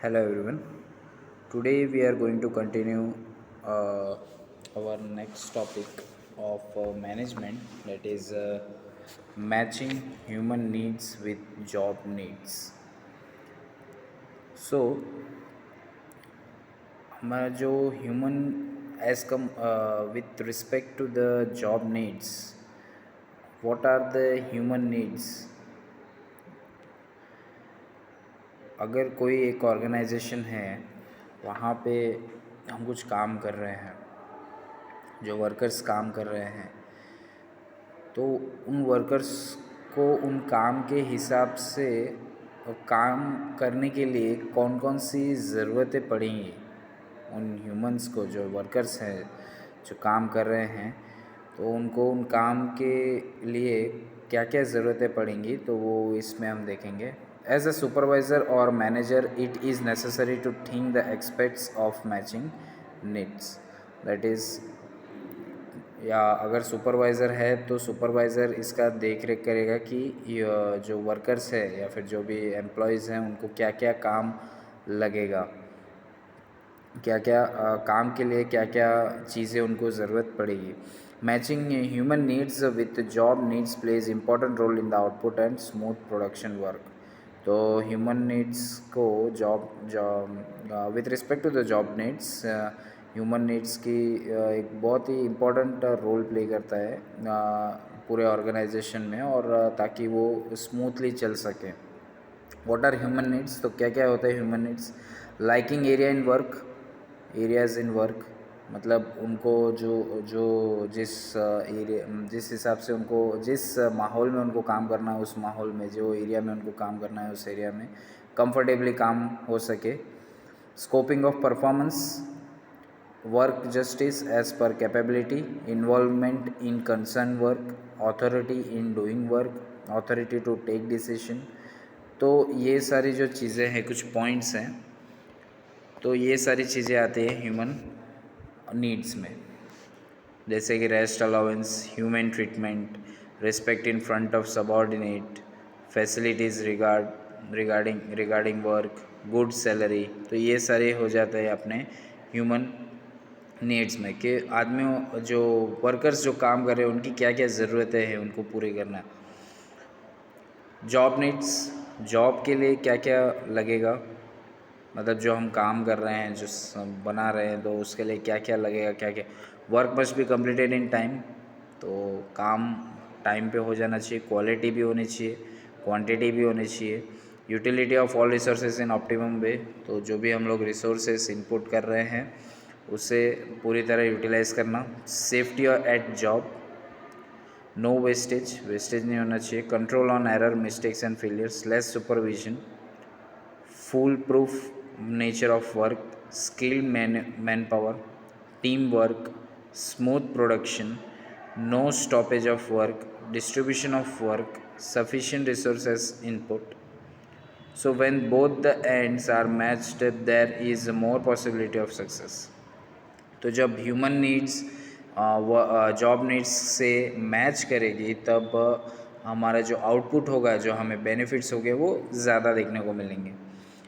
Hello everyone. Today we are going to continue uh, our next topic of management, that is matching human needs with job needs. So हमारा जो human as come with respect to the job needs, what are the human needs? अगर कोई एक organisation है, वहाँ पे हम कुछ काम कर रहे हैं, जो वर्कर्स काम कर रहे हैं, तो उन वर्कर्स को उन काम के हिसाब से काम करने के लिए कौन कौन सी ज़रूरतें पड़ेंगी, उन ह्यूमंस को, जो वर्कर्स हैं जो काम कर रहे हैं, तो उनको उन काम के लिए क्या क्या ज़रूरतें पड़ेंगी, तो वो इसमें हम देखेंगे. एज अ सुपरवाइज़र और manager, it is necessary to think the expects of matching needs. That is, या अगर सुपरवाइज़र है तो सुपरवाइज़र इसका देख रेख करेगा कि जो वर्कर्स है या फिर जो भी एम्प्लॉयज़ हैं उनको क्या क्या काम लगेगा, क्या क्या काम के लिए क्या क्या चीज़ें उनको ज़रूरत पड़ेगी. Matching human needs with job needs plays important role in the output and smooth production work. तो ह्यूमन नीड्स को job with respect to the job needs, human needs की एक बहुत ही इम्पोर्टेंट रोल प्ले करता है पूरे ऑर्गेनाइजेशन में, और ताकि वो स्मूथली चल सके. What are human needs? तो क्या क्या होता है human needs? Liking area in work, areas in work, मतलब उनको जो जो जिस एरिया, जिस हिसाब से उनको जिस माहौल में उनको काम करना है, उस माहौल में, जो एरिया में उनको काम करना है, उस एरिया में कंफर्टेबली काम हो सके. Scoping of performance, work justice as per capability, involvement in concern work, authority in doing work, authority to take decision. तो ये सारी जो चीज़ें हैं, कुछ पॉइंट्स हैं, तो ये सारी चीज़ें आती हैं ह्यूमन नीड्स में, जैसे कि rest allowance, human treatment, respect in front of subordinate, facilities regarding work, good salary. तो ये सारे हो जाते हैं अपने ह्यूमन नीड्स में, कि आदमियों, जो वर्कर्स जो काम कर रहे हैं, उनकी क्या क्या ज़रूरतें हैं, उनको पूरी करना. जॉब नीड्स, जॉब के लिए क्या क्या लगेगा, मतलब जो हम काम कर रहे हैं, जो बना रहे हैं, तो उसके लिए क्या क्या लगेगा, क्या क्या. Work must be completed in time, तो काम टाइम पे हो जाना चाहिए, क्वालिटी भी होनी चाहिए, क्वांटिटी भी होनी चाहिए. Utility of all resources in optimum way, तो जो भी हम लोग रिसोर्सेज इनपुट कर रहे हैं उसे पूरी तरह यूटिलाइज़ करना. Safety at job, no wastage, wastage नहीं होना चाहिए. Control on error, mistakes and failures, less supervision, foolproof nature of work, skilled manpower, teamwork, smooth production, no stoppage of work, distribution of work, sufficient resources input. So when both the ends are matched, there is more possibility of success. तो जब human needs job needs से match करेगी, तब हमारा जो output होगा, जो हमें बेनिफिट्स होंगे, वो ज़्यादा देखने को मिलेंगे.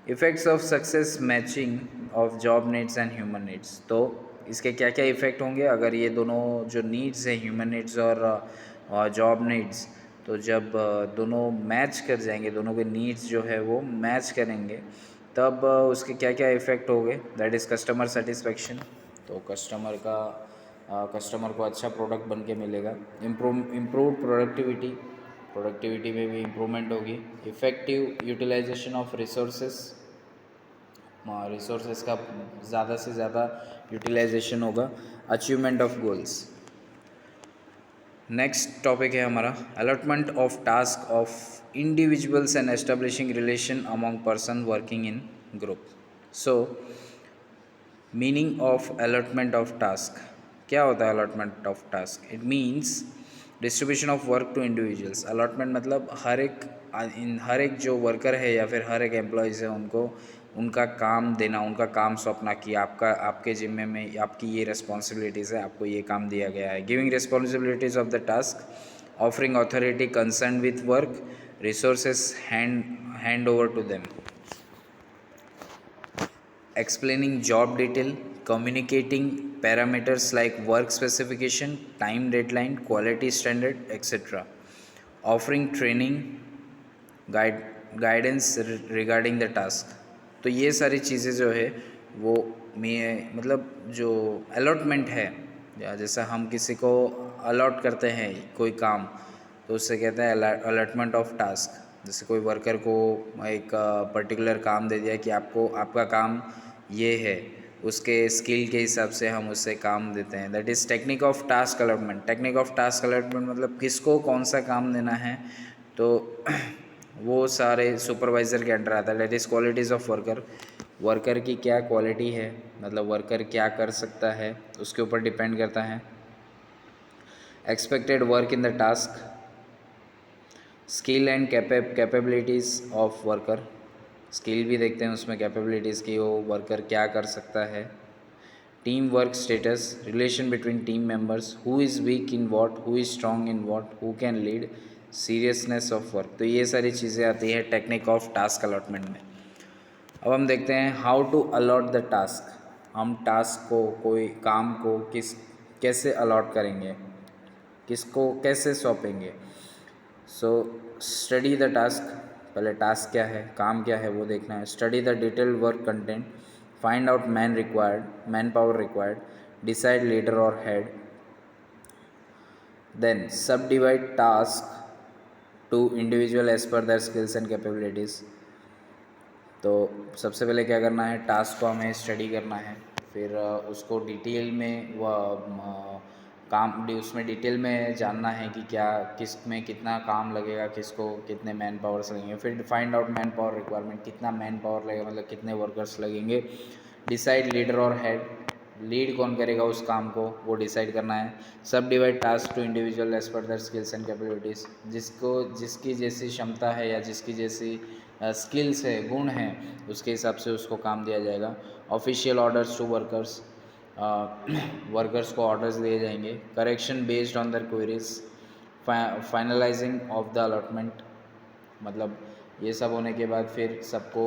Effects of success matching of job needs and human needs. तो इसके क्या क्या इफ़ेक्ट होंगे अगर ये दोनों जो नीड्स हैं, ह्यूमन नीड्स और जॉब नीड्स, तो जब दोनों मैच कर जाएंगे, दोनों के नीड्स जो है वो मैच करेंगे, तब उसके क्या क्या इफ़ेक्ट होंगे. दैट इज़ कस्टमर सेटिस्फेक्शन, तो कस्टमर को अच्छा प्रोडक्ट बन के मिलेगा. इम्प्रूव प्रोडक्टिविटी, प्रोडक्टिविटी में भी इम्प्रूवमेंट होगी. Effective utilisation of resources, resources का ज़्यादा से ज़्यादा यूटिलाइजेशन होगा. Achievement of goals. Next topic है हमारा allotment of task of individuals and establishing relation among person working in group. So meaning of allotment of task. क्या होता है allotment of task? It means distribution of work to individuals. Allotment मतलब हर एक जो worker है या फिर हर एक एम्प्लॉयज़ है, उनको उनका काम देना, उनका काम सौंपना कि आपके जिम्मे में आपकी ये रिस्पॉन्सिबिलिटीज़ है, आपको ये काम दिया गया है. Giving responsibilities of the task, offering authority concern with work, resources hand over to them. explaining job detail, communicating parameters like work specification, time deadline, quality standard, etc. Offering training, guide guidance regarding the task. तो ये सारी चीज़ें जो है वो मैं मतलब जो अलॉटमेंट है, या जैसा हम किसी को अलॉट करते हैं कोई काम, तो उससे कहते हैं अलॉटमेंट ऑफ टास्क। जैसे कोई वर्कर को एक पर्टिकुलर काम दे दिया कि आपको आपका काम ये है, उसके स्किल के हिसाब से हम उससे काम देते हैं। That is technique of task allotment. Technique of task allotment मतलब किसको कौन सा काम देना है, तो वो सारे सुपरवाइज़र के अंडर आता है। That is qualities of worker. Worker की क्या क्वालिटी है, मतलब वर्कर क्या कर सकता है, उसके ऊपर डिपेंड करता है। Expected work in the task, skill and capabilities of worker. Skill भी देखते हैं उसमें, कैपेबिलिटीज़ की, वो वर्कर क्या कर सकता है। Team work status, relation between team members, who is week in what, who is strong in what, who can lead, seriousness of work. तो ये सारी चीज़ें आती है टेक्निक ऑफ टास्क अलॉटमेंट में। अब हम देखते हैं how to allot the task. हम टास्क को, कोई काम को कैसे अलॉट करेंगे, किसको कैसे सौंपेंगे। So study the task. पहले टास्क क्या है, काम क्या है वो देखना है। Study the detailed work content, find out man power required, decide leader और head, then subdivide task to individual as per their skills and capabilities. तो सबसे पहले क्या करना है, टास्क को हमें स्टडी करना है, फिर उसको डिटेल में उसमें डिटेल में जानना है कि क्या किस में कितना काम लगेगा, किसको कितने मैन पावर्स लगेंगे। फिर find out man power requirement, कितना मैन पावर लगेगा, मतलब कितने वर्कर्स लगेंगे। डिसाइड लीडर और हेड, लीड कौन करेगा उस काम को, वो डिसाइड करना है। Subdivide task to individual as per their skills and capabilities. जिसकी जैसी क्षमता है या जिसकी जैसी स्किल्स है, गुण हैं, उसके हिसाब से उसको काम दिया जाएगा। Official orders to workers, workers को ऑर्डर्स दिए जाएंगे। Correction based on their queries, finalizing of the allotment. मतलब ये सब होने के बाद फिर सबको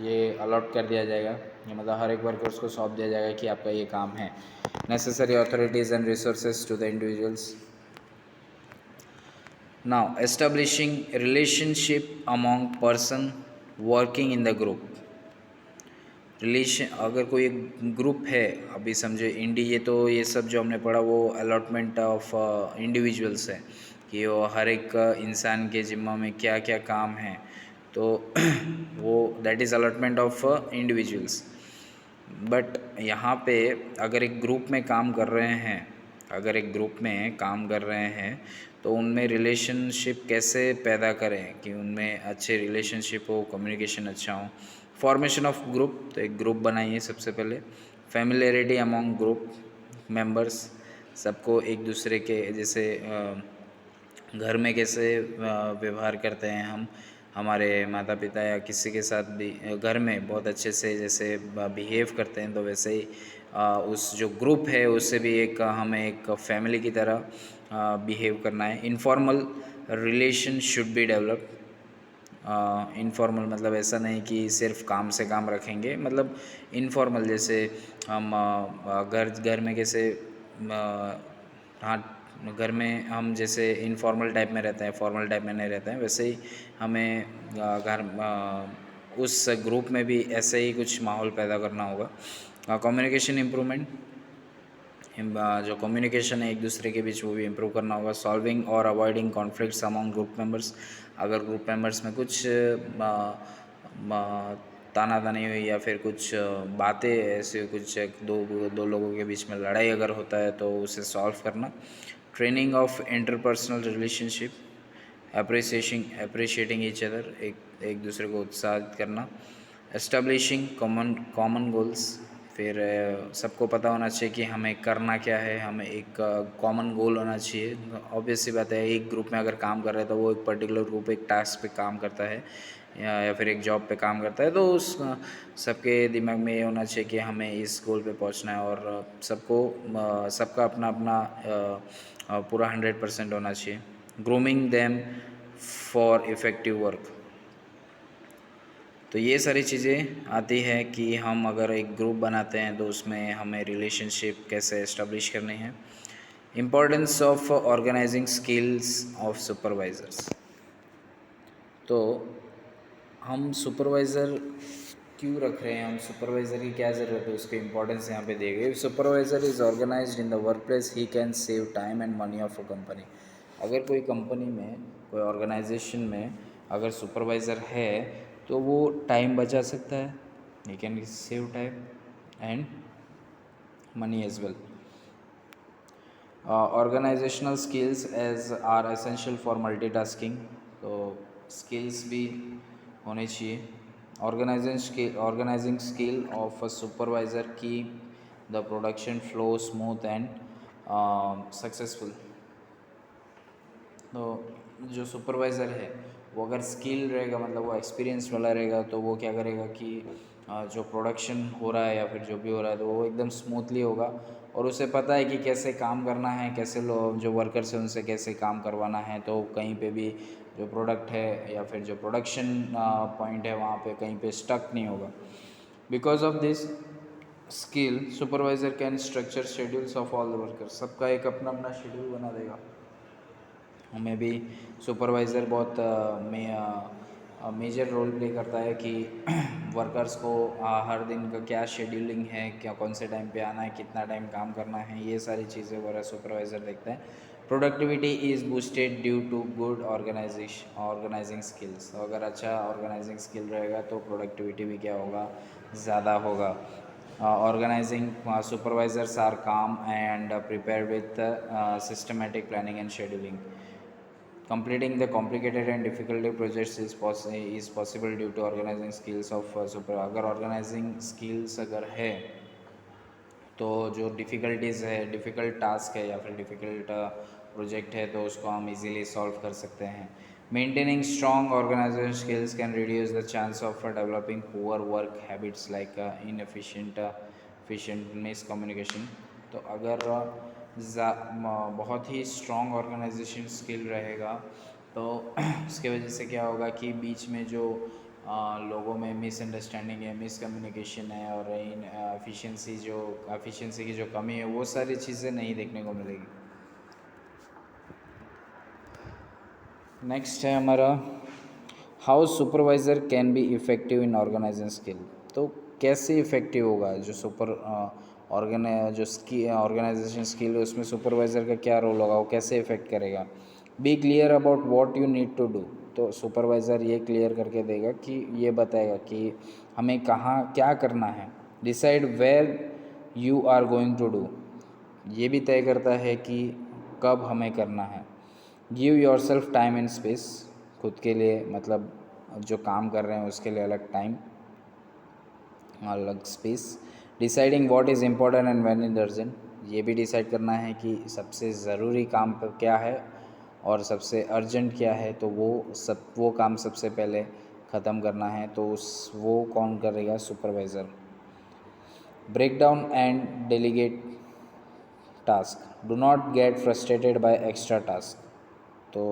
ये अलॉट कर दिया जाएगा, ये मतलब हर एक वर्कर्स को सौंप दिया जाएगा कि आपका ये काम है। Necessary authorities and resources to the individuals. Now establishing relationship among person working in the group. Relation, अगर कोई एक ग्रुप है, अभी समझो ये तो ये सब जो हमने पढ़ा वो अलॉटमेंट ऑफ इंडिविजुअल्स है, कि वो हर एक इंसान के जिम्मा में क्या क्या काम है, तो वो that is allotment of individuals. But यहाँ पे अगर एक ग्रुप में काम कर रहे हैं, तो उनमें रिलेशनशिप कैसे पैदा करें कि उनमें अच्छे रिलेशनशिप हो, कम्युनिकेशन अच्छा हो। फॉर्मेशन ऑफ ग्रुप, तो एक ग्रुप बनाइए सबसे पहले। फैमिलियरिटी अमॉन्ग ग्रुप मेंबर्स, सबको एक दूसरे के जैसे घर में कैसे व्यवहार करते हैं हम, हमारे माता पिता या किसी के साथ भी घर में बहुत अच्छे से जैसे बिहेव करते हैं, तो वैसे ही उस जो ग्रुप है उससे भी हमें एक फैमिली की तरह बिहेव करना है। Informal relation should be develop. Informal मतलब ऐसा नहीं कि सिर्फ काम से काम रखेंगे, मतलब इनफॉर्मल जैसे हम घर में कैसे हाँ, घर में हम जैसे इनफॉर्मल टाइप में रहते हैं, फॉर्मल टाइप में नहीं रहते हैं, वैसे ही हमें उस ग्रुप में भी ऐसे ही कुछ माहौल पैदा करना होगा। कम्युनिकेशन इम्प्रूवमेंट, जो कम्युनिकेशन है एक दूसरे के बीच वो भी इम्प्रूव करना होगा। सॉल्विंग और avoiding conflicts among group members, अगर ग्रुप मेंबर्स में कुछ तानातानी हुई या फिर कुछ बातें ऐसे कुछ दो लोगों के बीच में लड़ाई अगर होता है तो उसे सॉल्व करना। Training of interpersonal relationship, appreciating each other, एक दूसरे को उत्साहित करना। एस्टेब्लिशिंग कॉमन गोल्स, फिर सबको पता होना चाहिए कि हमें करना क्या है, हमें एक कॉमन गोल होना चाहिए। ऑब्वियस सी बात है, एक ग्रुप में अगर काम कर रहे हैं तो वो एक पर्टिकुलर ग्रुप एक टास्क पे काम करता है या फिर एक जॉब पे काम करता है, तो उस सबके दिमाग में ये होना चाहिए कि हमें इस गोल पे पहुंचना है, और सबका अपना अपना पूरा 100% होना चाहिए। Grooming them for effective work, तो ये सारी चीज़ें आती है कि हम अगर एक ग्रुप बनाते हैं तो उसमें हमें रिलेशनशिप कैसे इस्टेब्लिश करनी है। Importance of organizing skills of supervisors. तो हम सुपरवाइज़र क्यों रख रहे हैं, हम सुपरवाइज़र की क्या ज़रूरत है, उसकी इम्पोर्टेंस यहाँ पे दी गई। Supervisor is organized in the work place, he can save time and money of a company. अगर कोई कंपनी में, कोई ऑर्गेनाइजेशन में अगर सुपरवाइज़र है तो वो टाइम बचा सकता है, he can save time and money as well. Organizational skills as are essential for multitasking. तो स्किल्स भी होने चाहिए। Organizing skill of a supervisor keep the production flow smooth and successful. तो जो सुपरवाइज़र है वो अगर स्किल रहेगा, मतलब वो एक्सपीरियंस वाला रहेगा, तो वो क्या करेगा कि जो प्रोडक्शन हो रहा है या फिर जो भी हो रहा है तो वो एकदम स्मूथली होगा, और उसे पता है कि कैसे काम करना है, कैसे लोग जो वर्कर्स हैं उनसे कैसे काम करवाना है। तो कहीं पे भी जो प्रोडक्ट है या फिर जो प्रोडक्शन पॉइंट है वहाँ पे कहीं पे स्टक नहीं होगा। Because of this skill supervisor can structure schedules of all the workers. सबका एक अपना अपना शेड्यूल बना देगा। हमें भी सुपरवाइज़र बहुत मेजर रोल प्ले करता है कि वर्कर्स को हर दिन का क्या शेड्यूलिंग है, क्या कौन से टाइम पे आना है, कितना टाइम काम करना है, ये सारी चीज़ें वगैरह सुपरवाइज़र देखता है। Productivity is boosted due to good organizing skills. तो अगर अच्छा ऑर्गेनाइजिंग स्किल रहेगा तो प्रोडक्टिविटी भी क्या होगा, ज़्यादा होगा। ऑर्गेनाइजिंग सुपरवाइजर्स आर काम and prepare with systematic planning and scheduling. Completing the complicated and difficult projects is possible due to organizing skills of super। अगर organizing skills अगर है तो जो डिफ़िकल्टीज़ है, डिफ़िकल्ट टास्क है या फिर डिफ़िकल्ट प्रोजेक्ट है तो उसको हम इजीली सॉल्व कर सकते हैं। Maintaining strong organization skills can reduce the chance of developing poor work habits like inefficient miscommunication. तो अगर बहुत ही स्ट्रॉन्ग ऑर्गेनाइजेशन स्किल रहेगा तो उसके वजह से क्या होगा कि बीच में जो लोगों में मिसअंडरस्टैंडिंग है, मिसकम्युनिकेशन है और इन एफिशिएंसी की जो कमी है वो सारी चीज़ें नहीं देखने को मिलेगी। नेक्स्ट है हमारा how supervisor can be effective in organizing skill. तो कैसे इफ़ेक्टिव होगा जो ऑर्गेनाइजेशन स्किल है उसमें सुपरवाइज़र का क्या रोल होगा, वो कैसे इफ़ेक्ट करेगा। Be clear about what you need to do. तो सुपरवाइज़र ये क्लियर करके देगा कि ये बताएगा कि हमें कहाँ क्या करना है। Decide where you are going to do, ये भी तय करता है कि कब हमें करना है। Give your self time and space, खुद के लिए मतलब जो काम कर रहे हैं उसके लिए अलग टाइम, अलग space. Deciding what is important and when is urgent, ये भी डिसाइड करना है कि सबसे ज़रूरी काम पर क्या है और सबसे अर्जेंट क्या है, तो वो काम सबसे पहले ख़त्म करना है, तो वो कौन करेगा, supervisor. Break down and delegate task, do not get frustrated by extra task. तो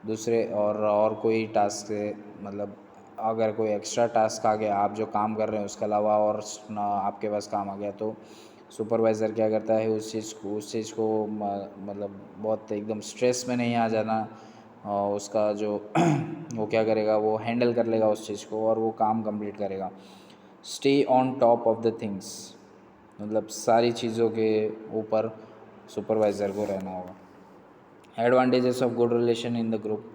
दूसरे और कोई टास्क मतलब अगर कोई एक्स्ट्रा टास्क आ गया, आप जो काम कर रहे हैं उसके अलावा और आपके पास काम आ गया, तो सुपरवाइज़र क्या करता है उस चीज़ को मतलब बहुत एकदम स्ट्रेस में नहीं आ जाना, उसका जो वो क्या करेगा, वो हैंडल कर लेगा उस चीज़ को और वो काम कंप्लीट करेगा। Stay on top of the things, मतलब सारी चीज़ों के ऊपर सुपरवाइज़र को रहना होगा। Advantages of good relation in the group.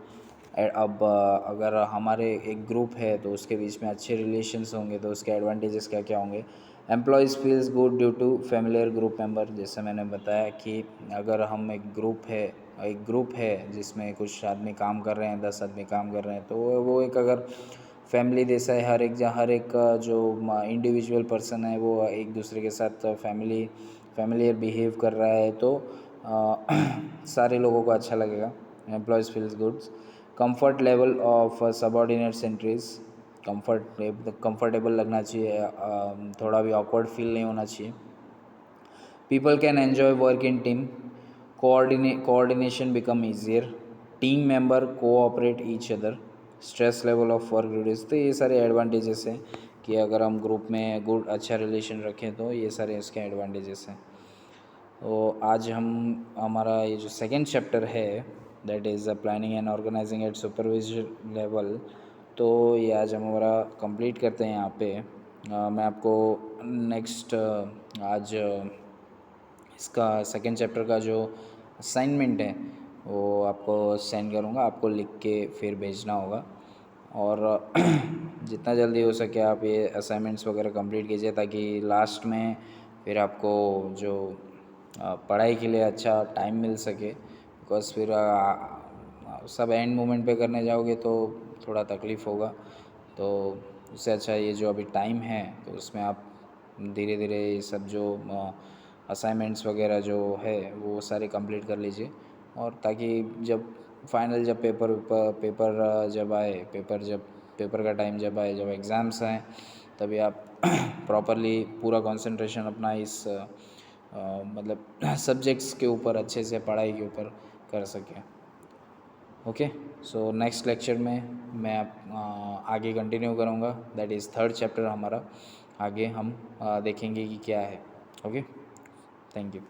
अब अगर हमारे एक ग्रुप है तो उसके बीच में अच्छे रिलेशंस होंगे तो उसके एडवांटेजेस क्या क्या होंगे। Employees feels good due to familiar group member, जैसे मैंने बताया कि अगर हम एक ग्रुप है जिसमें कुछ आदमी काम कर रहे हैं, 10 आदमी काम कर रहे हैं, तो वो एक अगर फैमिली जैसा है। हर एक जो इंडिविजुअल पर्सन है वो एक दूसरे के साथ फैमिलियर बिहेव कर रहा है, तो सारे लोगों को अच्छा लगेगा। Employees feels goods. Comfort level of subordinates entries, comfortable लगना चाहिए, थोड़ा भी ऑकवर्ड फील नहीं होना चाहिए। People can enjoy work in team, coordination become easier, team member cooperate each other. Stress level of work reduce. तो ये सारे एडवांटेजेस हैं कि अगर हम ग्रुप में गुड अच्छा रिलेशन रखें तो ये सारे इसके एडवांटेजेस हैं। तो आज हम हमारा ये जो सेकेंड चैप्टर है that is planning and organizing at supervision level, तो ये आज हम हमारा कंप्लीट करते हैं यहाँ पे। मैं आपको नेक्स्ट आज इसका सेकेंड चैप्टर का जो असाइनमेंट है वो आपको सेंड करूँगा, आपको लिख के फिर भेजना होगा। और जितना जल्दी हो सके आप ये असाइनमेंट्स वगैरह कंप्लीट कीजिए ताकि लास्ट में फिर आपको जो पढ़ाई के लिए अच्छा टाइम मिल सके। बिकॉज फिर सब एंड मोमेंट पे करने जाओगे तो थोड़ा तकलीफ़ होगा। तो उससे अच्छा ये जो अभी टाइम है तो उसमें आप धीरे धीरे ये सब जो असाइनमेंट्स वगैरह जो है वो सारे कंप्लीट कर लीजिए। और ताकि जब फाइनल जब पेपर जब आए पेपर का टाइम जब आए, जब एग्ज़ाम्स आए, तभी आप प्रॉपरली पूरा कंसंट्रेशन अपना इस मतलब सब्जेक्ट्स के ऊपर अच्छे से पढ़ाई के ऊपर कर सकें। ओके, सो नेक्स्ट लेक्चर में मैं आगे कंटिन्यू करूँगा, दैट इज़ थर्ड चैप्टर हमारा। आगे हम देखेंगे कि क्या है। Okay, thank you.